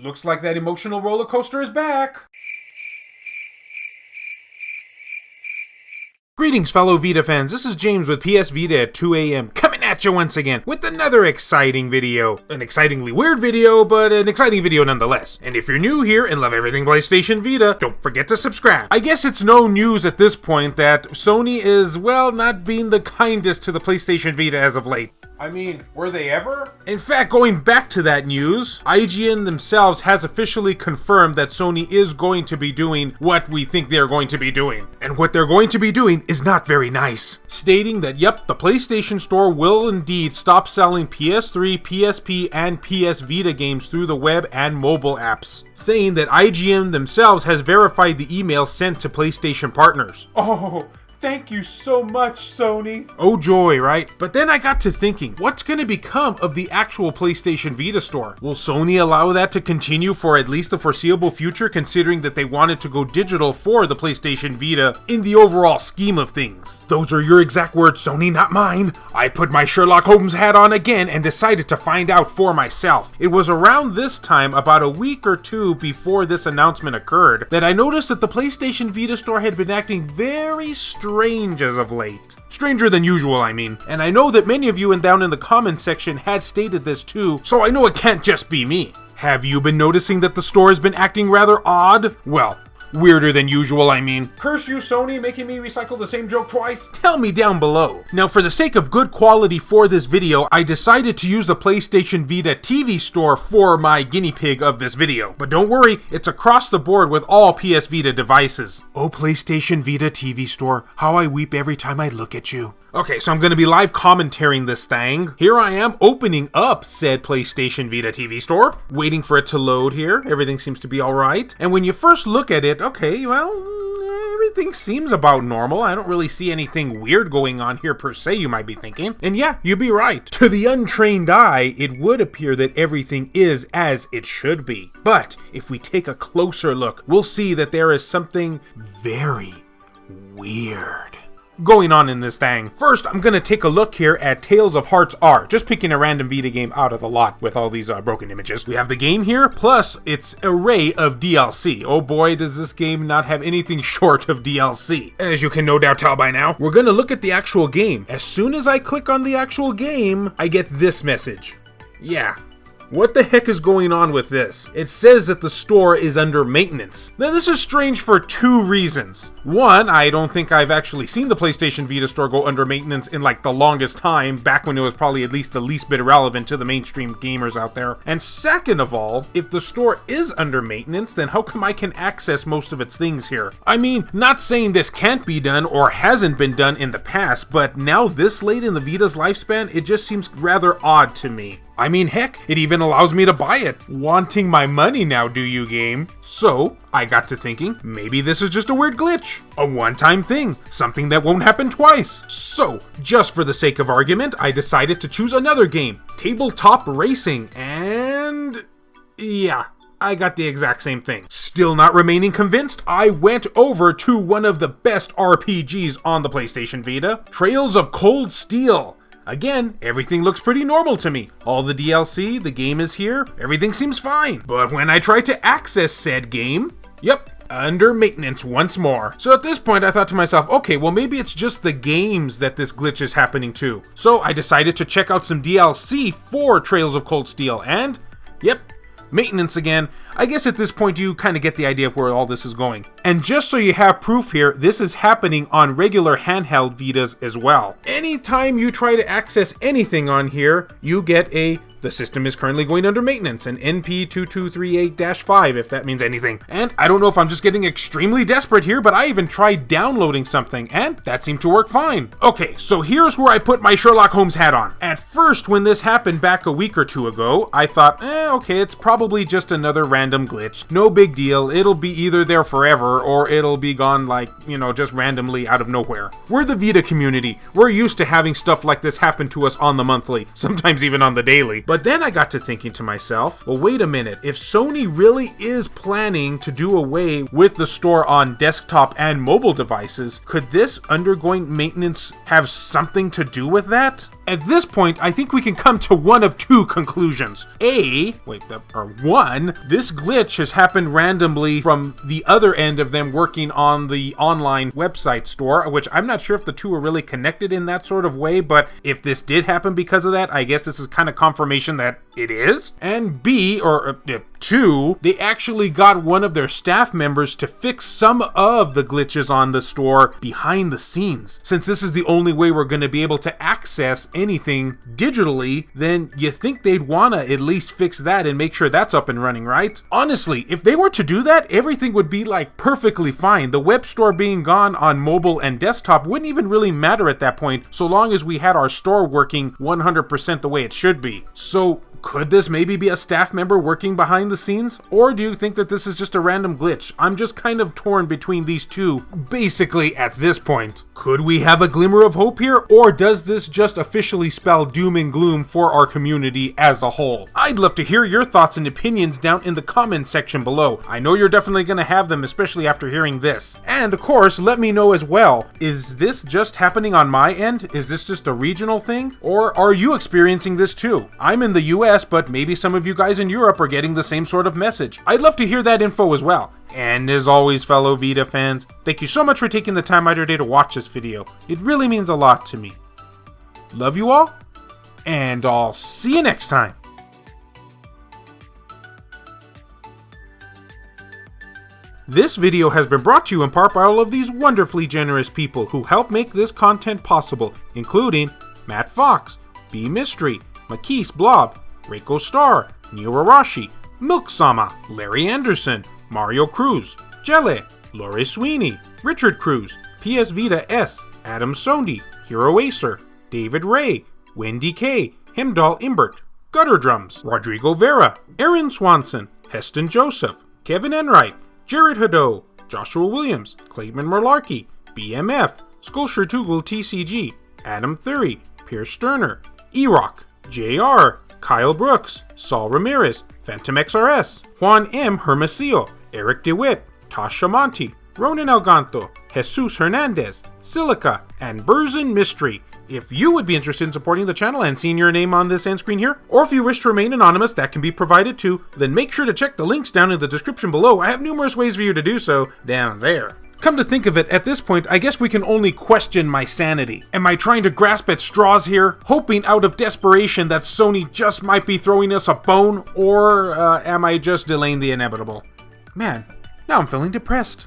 Looks like that emotional roller coaster is back. Greetings, fellow Vita fans. This is James with PS Vita at 2 a.m. coming at you once again with another exciting video. An excitingly weird video, but an exciting video nonetheless. And if you're new here and love everything PlayStation Vita, don't forget to subscribe. I guess it's no news at this point that Sony is, well, not being the kindest to the PlayStation Vita as of late. I mean, were they ever? In fact, going back to that news, IGN themselves has officially confirmed that Sony is going to be doing what we think they're going to be doing. And what they're going to be doing is not very nice. Stating that, yep, the PlayStation Store will indeed stop selling PS3, PSP, and PS Vita games through the web and mobile apps. Saying that IGN themselves has verified the email sent to PlayStation partners. Oh, thank you so much, Sony. Oh joy, right? But then I got to thinking, what's going to become of the actual PlayStation Vita store? Will Sony allow that to continue for at least the foreseeable future, considering that they wanted to go digital for the PlayStation Vita in the overall scheme of things? Those are your exact words, Sony, not mine. I put my Sherlock Holmes hat on again and decided to find out for myself. It was around this time, about a week or two before this announcement occurred, that I noticed that the PlayStation Vita store had been acting very strange as of late. Stranger than usual, I mean. And I know that many of you down in the comments section had stated this too, so I know it can't just be me. Have you been noticing that the store has been acting rather odd? Well, weirder than usual, I mean. Curse you, Sony, making me recycle the same joke twice? Tell me down below. Now, for the sake of good quality for this video, I decided to use the PlayStation Vita TV store for my guinea pig of this video. But don't worry, it's across the board with all PS Vita devices. Oh, PlayStation Vita TV store, how I weep every time I look at you. Okay, so I'm going to be live commentating this thing. Here I am opening up said PlayStation Vita TV store, waiting for it to load here. Everything seems to be alright. And when you first look at it, okay, well, everything seems about normal. I don't really see anything weird going on here per se, you might be thinking. And yeah, you'd be right. To the untrained eye, it would appear that everything is as it should be. But if we take a closer look, we'll see that there is something very weird going on in this thing. First, I'm gonna take a look here at Tales of Hearts R, just picking a random Vita game out of the lot with all these broken images. We have the game here, plus its array of DLC. Oh boy, does this game not have anything short of DLC. As you can no doubt tell by now, we're gonna look at the actual game. As soon as I click on the actual game, I get this message. Yeah. What the heck is going on with this? It says that the store is under maintenance. Now this is strange for two reasons. One, I don't think I've actually seen the PlayStation Vita store go under maintenance in like the longest time, back when it was probably at least the least bit relevant to the mainstream gamers out there. And second of all, if the store is under maintenance, then how come I can access most of its things here? I mean, not saying this can't be done or hasn't been done in the past, but now this late in the Vita's lifespan, it just seems rather odd to me. I mean, heck, it even allows me to buy it. Wanting my money now, do you, game? So, I got to thinking, maybe this is just a weird glitch. A one-time thing. Something that won't happen twice. So, just for the sake of argument, I decided to choose another game. Tabletop Racing. And yeah, I got the exact same thing. Still not remaining convinced, I went over to one of the best RPGs on the PlayStation Vita. Trails of Cold Steel. Again, everything looks pretty normal to me. All the DLC, the game is here, everything seems fine. But when I tried to access said game, yep, under maintenance once more. So at this point I thought to myself, okay, well maybe it's just the games that this glitch is happening to. So I decided to check out some DLC for Trails of Cold Steel and, yep, maintenance again. I guess at this point you kind of get the idea of where all this is going. And just so you have proof here, this is happening on regular handheld Vitas as well. Anytime you try to access anything on here, you get the system is currently going under maintenance, an NP2238-5, if that means anything. And I don't know if I'm just getting extremely desperate here, but I even tried downloading something, and that seemed to work fine. Okay, so here's where I put my Sherlock Holmes hat on. At first, when this happened back a week or two ago, I thought, okay, it's probably just another random glitch. No big deal, it'll be either there forever, or it'll be gone like, just randomly out of nowhere. We're the Vita community. We're used to having stuff like this happen to us on the monthly, sometimes even on the daily. But then I got to thinking to myself, well, wait a minute. If Sony really is planning to do away with the store on desktop and mobile devices, could this undergoing maintenance have something to do with that? At this point, I think we can come to one of two conclusions. One, this glitch has happened randomly from the other end of them working on the online website store, which I'm not sure if the two are really connected in that sort of way, but if this did happen because of that, I guess this is kind of confirmation that it is. And B, two, they actually got one of their staff members to fix some of the glitches on the store behind the scenes. Since this is the only way we're going to be able to access anything digitally, then you think they'd want to at least fix that and make sure that's up and running, right? Honestly, if they were to do that, everything would be like perfectly fine. The web store being gone on mobile and desktop wouldn't even really matter at that point, so long as we had our store working 100% the way it should be. So could this maybe be a staff member working behind the scenes? Or do you think that this is just a random glitch? I'm just kind of torn between these two, basically, at this point. Could we have a glimmer of hope here? Or does this just officially spell doom and gloom for our community as a whole? I'd love to hear your thoughts and opinions down in the comments section below. I know you're definitely going to have them, especially after hearing this. And of course, let me know as well, is this just happening on my end? Is this just a regional thing? Or are you experiencing this too? I'm in the US, but maybe some of you guys in Europe are getting the same sort of message. I'd love to hear that info as well. And as always, fellow Vita fans, thank you so much for taking the time out of your day to watch this video. It really means a lot to me. Love you all, and I'll see you next time. This video has been brought to you in part by all of these wonderfully generous people who help make this content possible, including Matt Fox, B Mystery, Makis Blob, Reiko Star, Neo Arashi, Milk-sama, Larry Anderson, Mario Cruz, Jelly, Lori Sweeney, Richard Cruz, PS Vita S, Adam Sondi, Hero Acer, David Ray, Wendy K, Hemdall Imbert, Gutter Drums, Rodrigo Vera, Aaron Swanson, Heston Joseph, Kevin Enright, Jared Haddo, Joshua Williams, Clayton Merlarkey, BMF, Skulshire Tugul TCG, Adam Thury, Pierce Sterner, E-Rock, JR, Kyle Brooks, Saul Ramirez, Phantom XRS, Juan M. Hermosillo, Eric DeWitt, Tasha Monty, Ronan Alganto, Jesus Hernandez, Silica, and Burzin Mystery. If you would be interested in supporting the channel and seeing your name on this end screen here, or if you wish to remain anonymous, that can be provided too, then make sure to check the links down in the description below. I have numerous ways for you to do so down there. Come to think of it, at this point, I guess we can only question my sanity. Am I trying to grasp at straws here, hoping out of desperation that Sony just might be throwing us a bone, or am I just delaying the inevitable? Man, now I'm feeling depressed.